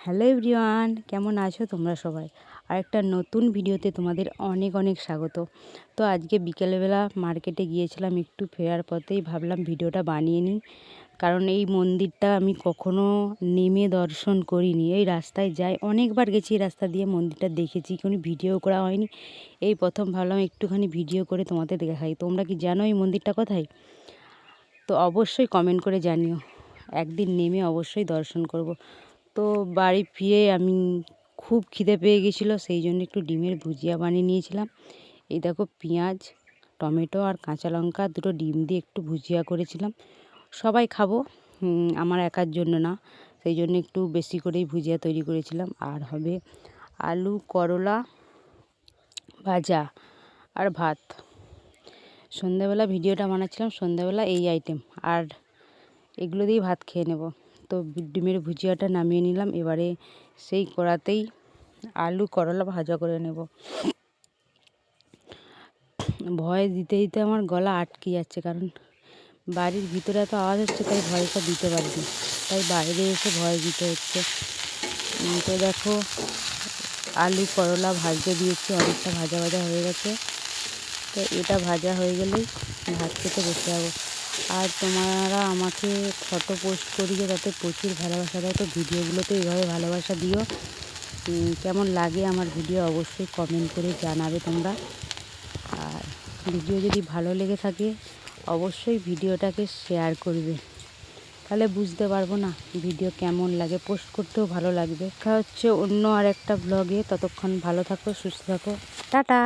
Hello everyone, কেমন আছো তোমরা সবাই? আরেকটা নতুন ভিডিওতে তোমাদের অনেক অনেক স্বাগত। তো আজকে বিকেলবেলা মার্কেটে গিয়েছিলাম, একটু ফেরার পথেই ভাবলাম ভিডিওটা বানিয়ে নিই। কারণ এই মন্দিরটা আমি কখনো নেমে দর্শন করিনি। এই রাস্তায় যাই, অনেকবার গেছি এই রাস্তা দিয়ে, মন্দিরটা দেখেছি, কোনো ভিডিও করা হয়নি। এই প্রথম ভাবলাম একটুখানি ভিডিও করে তোমাদের দেখাই। তোমরা কি জানো এই মন্দিরটা কোথায়? তো অবশ্যই কমেন্ট করে জানিও, একদিন নেমে অবশ্যই দর্শন করব। তো বাড়ি ফিরে আমি খুব খিদে পেয়ে গেছিলো, সেই জন্য একটু ডিমের ভুজিয়া বানিয়ে নিয়েছিলাম। এই দেখো, পেঁয়াজ, টমেটো আর কাঁচা লঙ্কা, দুটো ডিম দিয়ে একটু ভুজিয়া করেছিলাম। সবাই খাবো, আমার একার জন্য না, সেই জন্য একটু বেশি করেই ভুজিয়া তৈরি করেছিলাম। আর হবে আলু করলা ভাজা আর ভাত। সন্ধ্যাবেলা ভিডিওটা বানাচ্ছিলাম, সন্ধ্যাবেলা এই আইটেম, আর এগুলো দিয়েই ভাত খেয়ে নেব। তো ডিমের ভুজিয়াটা নামিয়ে নিলাম, এবারে সেই কড়াতেই আলু করলা ভাজা করে নেব। ভয় দিতে দিতে আমার গলা আটকে যাচ্ছে, কারণ বাড়ির ভিতরে এত আওয়াজ হচ্ছে, তাই ভয়টা দিতে পারিনি, তাই বাইরে এসে ভয় দিতে হচ্ছে। তো দেখো, আলু করলা ভাজতে দিয়েছি, অনেকটা ভাজা ভাজা হয়ে গেছে। তো এটা ভাজা হয়ে গেলেই ভাত খেতে বসে যাবো। আর তোমরা আমাকে ফটো পোস্ট করিয়ে তাতে প্রচুর ভালোবাসা দাও, তো ভিডিওগুলোতে এইভাবে ভালোবাসা দিও। কেমন লাগে আমার ভিডিও অবশ্যই কমেন্ট করে জানাবে তোমরা। আর ভিডিও যদি ভালো লেগে থাকে অবশ্যই ভিডিওটাকে শেয়ার করবে, তাহলে বুঝতে পারবো না ভিডিও কেমন লাগে, পোস্ট করতেও ভালো লাগবে। দেখা হচ্ছে অন্য আর একটা ব্লগে, ততক্ষণ ভালো থাকো, সুস্থ থাকো, টাটা।